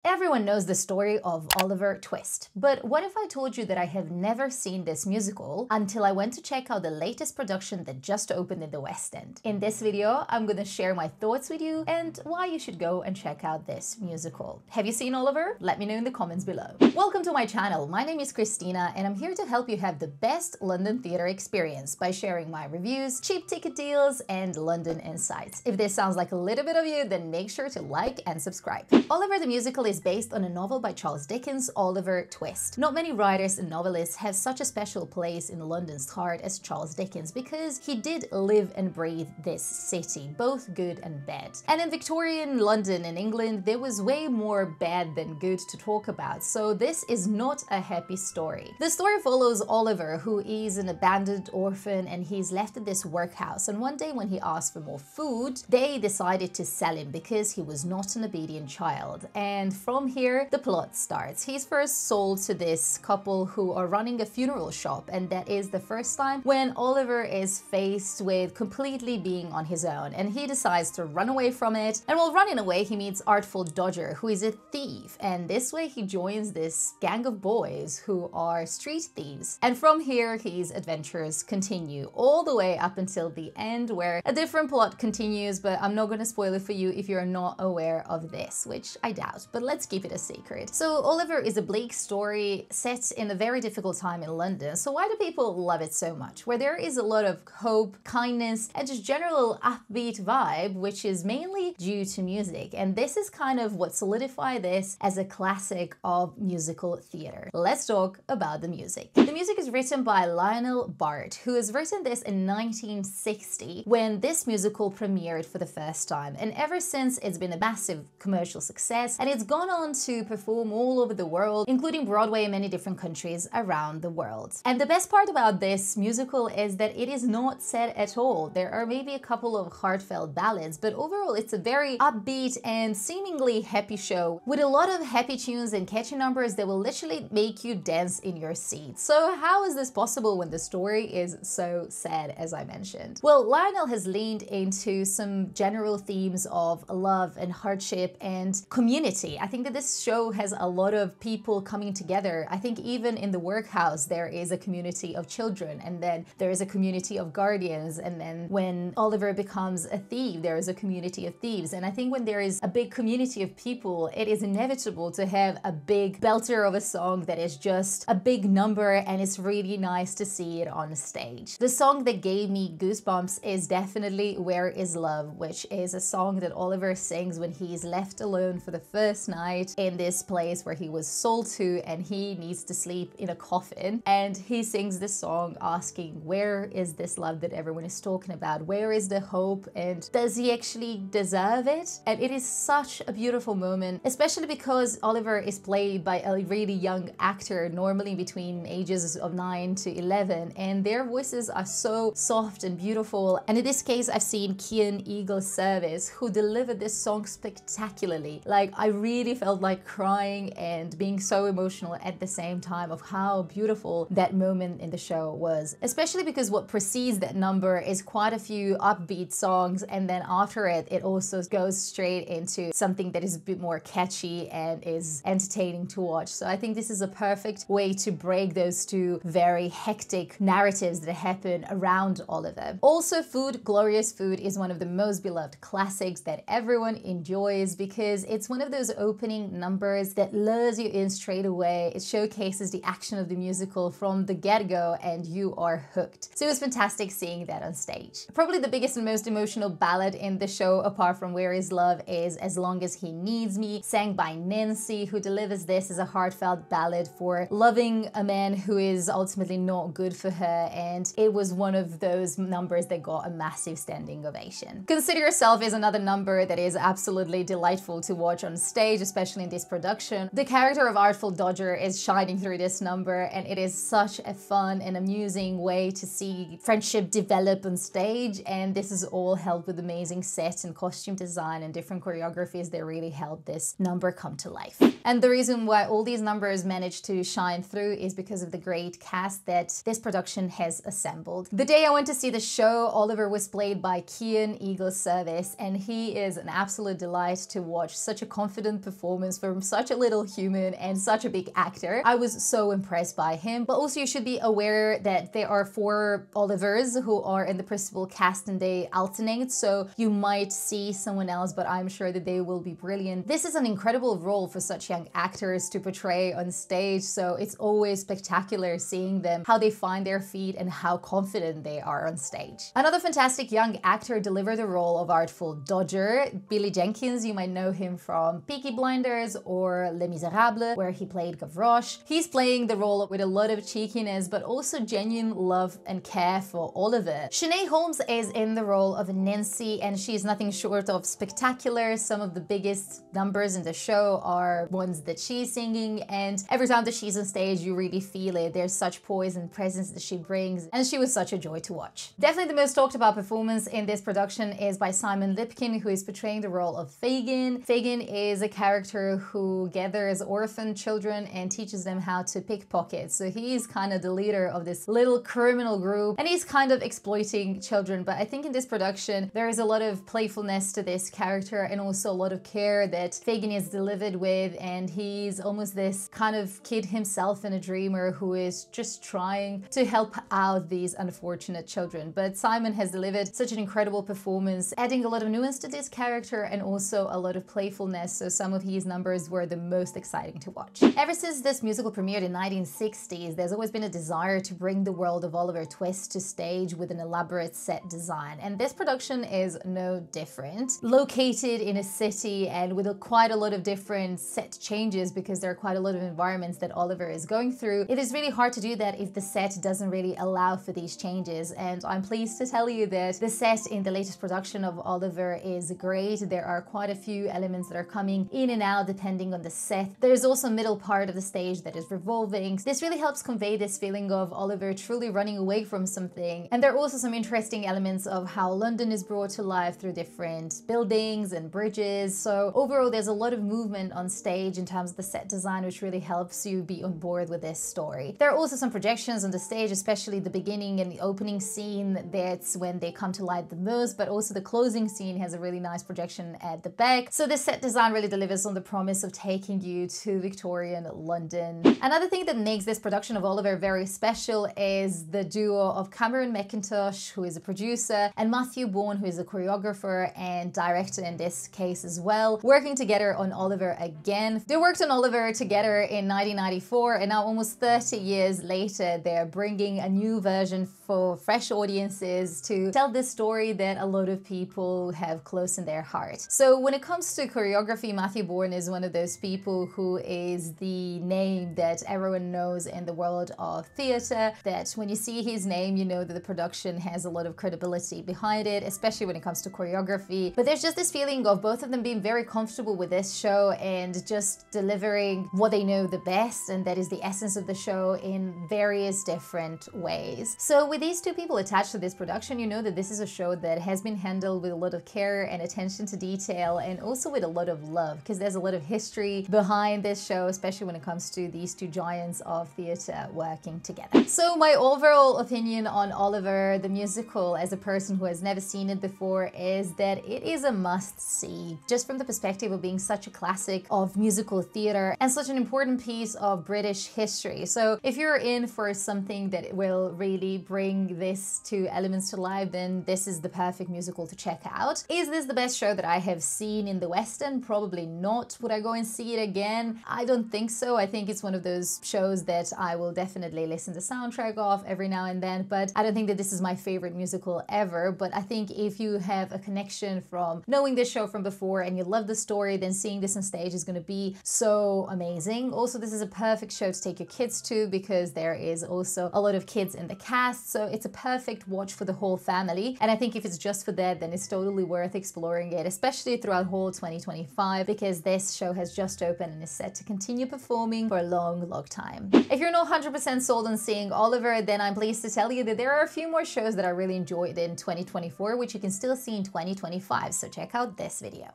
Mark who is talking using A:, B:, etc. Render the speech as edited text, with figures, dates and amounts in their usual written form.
A: Everyone knows the story of Oliver Twist, but what if I told you that I have never seen this musical until I went to check out the latest production that just opened in the West End? In this video, I'm gonna share my thoughts with you and why you should go and check out this musical. Have you seen Oliver? Let me know in the comments below. Welcome to my channel. My name is Christina and I'm here to help you have the best London theatre experience by sharing my reviews, cheap ticket deals, and London insights. If this sounds like a little bit of you, then make sure to like and subscribe. Oliver the musical is based on a novel by Charles Dickens, Oliver Twist. Not many writers and novelists have such a special place in London's heart as Charles Dickens because he did live and breathe this city, both good and bad. And in Victorian London and England, there was way more bad than good to talk about, so this is not a happy story. The story follows Oliver, who is an abandoned orphan and he's left in this workhouse, and one day when he asked for more food, they decided to sell him because he was not an obedient child. And from here, the plot starts. He's first sold to this couple who are running a funeral shop, and that is the first time when Oliver is faced with completely being on his own, and he decides to run away from it. And while running away, he meets Artful Dodger, who is a thief, and this way he joins this gang of boys who are street thieves. And from here, his adventures continue all the way up until the end, where a different plot continues, but I'm not going to spoil it for you if you're not aware of this, which I doubt, but let's keep it a secret. So Oliver is a bleak story set in a very difficult time in London. So why do people love it so much? Where there is a lot of hope, kindness, and just general upbeat vibe, which is mainly due to music. And this is kind of what solidified this as a classic of musical theatre. Let's talk about the music. The music is written by Lionel Bart, who has written this in 1960 when this musical premiered for the first time. And ever since, it's been a massive commercial success, and it's gone on to perform all over the world, including Broadway in many different countries around the world. And the best part about this musical is that it is not sad at all. There are maybe a couple of heartfelt ballads, but overall it's a very upbeat and seemingly happy show with a lot of happy tunes and catchy numbers that will literally make you dance in your seat. So how is this possible when the story is so sad, as I mentioned? Well, Lionel has leaned into some general themes of love and hardship and community. I think that this show has a lot of people coming together. I think even in the workhouse there is a community of children, and then there is a community of guardians, and then when Oliver becomes a thief, there is a community of thieves. And I think when there is a big community of people, it is inevitable to have a big belter of a song that is just a big number, and it's really nice to see it on stage. The song that gave me goosebumps is definitely Where Is Love, which is a song that Oliver sings when he's left alone for the first night in this place where he was sold to, and he needs to sleep in a coffin. And he sings this song asking, where is this love that everyone is talking about? Where is the hope? And does he actually deserve it? And it is such a beautiful moment, especially because Oliver is played by a really young actor, normally between ages of 9 to 11, and their voices are so soft and beautiful. And in this case, I've seen Kian Eagle Service, who delivered this song spectacularly. Like, I really felt like crying and being so emotional at the same time of how beautiful that moment in the show was, especially because what precedes that number is quite a few upbeat songs, and then after it, it also goes straight into something that is a bit more catchy and is entertaining to watch. So I think this is a perfect way to break those two very hectic narratives that happen around Oliver. Also, food, Glorious Food, is one of the most beloved classics that everyone enjoys because it's one of those opening numbers that lures you in straight away. It showcases the action of the musical from the get-go and you are hooked. So it was fantastic seeing that on stage. Probably the biggest and most emotional ballad in the show, apart from Where Is Love, is As Long As He Needs Me, sang by Nancy, who delivers this as a heartfelt ballad for loving a man who is ultimately not good for her, and it was one of those numbers that got a massive standing ovation. Consider Yourself is another number that is absolutely delightful to watch on stage, especially in this production. The character of Artful Dodger is shining through this number, and it is such a fun and amusing way to see friendship develop on stage, and this is all helped with amazing set and costume design and different choreographies that really helped this number come to life. And the reason why all these numbers managed to shine through is because of the great cast that this production has assembled. The day I went to see the show, Oliver was played by Kian Eagle Service, and he is an absolute delight to watch. Such a confident performance from such a little human and such a big actor. I was so impressed by him. But also you should be aware that there are 4 Olivers who are in the principal cast and they alternate, so you might see someone else, but I'm sure that they will be brilliant. This is an incredible role for such young actors to portray on stage, so it's always spectacular seeing them, how they find their feet and how confident they are on stage. Another fantastic young actor delivered the role of Artful Dodger. Billy Jenkins, you might know him from Peaky Blinders or Les Miserables, where he played Gavroche. He's playing the role with a lot of cheekiness, but also genuine love and care for Oliver. Shanae Holmes is in the role of Nancy, and she's nothing short of spectacular. Some of the biggest numbers in the show are ones that she's singing, and every time that she's on stage, you really feel it. There's such poise and presence that she brings, and she was such a joy to watch. Definitely the most talked about performance in this production is by Simon Lipkin, who is portraying the role of Fagin. Fagin is a character who gathers orphan children and teaches them how to pickpocket. So he's kind of the leader of this little criminal group, and he's kind of exploiting children. But I think in this production, there is a lot of playfulness to this character and also a lot of care that Fagin is delivered with, and he's almost this kind of kid himself and a dreamer who is just trying to help out these unfortunate children. But Simon has delivered such an incredible performance, adding a lot of nuance to this character and also a lot of playfulness, so some of his numbers were the most exciting to watch. Ever since this musical premiered in 1960s, there's always been a desire to bring the world of Oliver Twist to stage with an elaborate set design, and this production is no different. Located in a city and with quite a lot of different set changes because there are quite a lot of environments that Oliver is going through, it is really hard to do that if the set doesn't really allow for these changes, and I'm pleased to tell you that the set in the latest production of Oliver is great. There are quite a few elements that are coming in and out depending on the set. There's also a middle part of the stage that is revolving. This really helps convey this feeling of Oliver truly running away from something. And there are also some interesting elements of how London is brought to life through different buildings and bridges. So overall, there's a lot of movement on stage in terms of the set design, which really helps you be on board with this story. There are also some projections on the stage, especially the beginning and the opening scene. That's when they come to light the most, but also the closing scene has a really nice projection at the back. So the set design really delivers on the promise of taking you to Victorian London. Another thing that makes this production of Oliver very special is the duo of Cameron Mackintosh, who is a producer, and Matthew Bourne, who is a choreographer and director in this case as well, working together on Oliver again. They worked on Oliver together in 1994, and now almost 30 years later, they're bringing a new version for fresh audiences to tell this story that a lot of people have close in their heart. So when it comes to choreography, Matthew Bourne is one of those people who is the name that everyone knows in the world of theatre, that when you see his name, you know that the production has a lot of credibility behind it, especially when it comes to choreography. But there's just this feeling of both of them being very comfortable with this show and just delivering what they know the best, and that is the essence of the show in various different ways. So with these two people attached to this production, you know that this is a show that has been handled with a lot of care and attention to detail, and also with a lot of love, because there's a lot of history behind this show, especially when it comes to these two giants of theatre working together. So my overall opinion on Oliver the musical, as a person who has never seen it before, is that it is a must-see, just from the perspective of being such a classic of musical theatre and such an important piece of British history. So if you're in for something that will really bring this two elements to life, then this is the perfect musical to check out. Is this the best show that I have seen in the West End? Probably not. Would I go and see it again? I don't think so. I think it's one of those shows that I will definitely listen to the soundtrack of every now and then, but I don't think that this is my favorite musical ever. But I think if you have a connection from knowing this show from before and you love the story, then seeing this on stage is going to be so amazing. Also, this is a perfect show to take your kids to because there is also a lot of kids in the cast, so it's a perfect watch for the whole family. And I think if it's just for that, then it's totally worth exploring it, especially throughout whole 2025, because this show has just opened and is set to continue performing for a long time. If you're not 100% sold on seeing Oliver, then I'm pleased to tell you that there are a few more shows that I really enjoyed in 2024, which you can still see in 2025, so check out this video.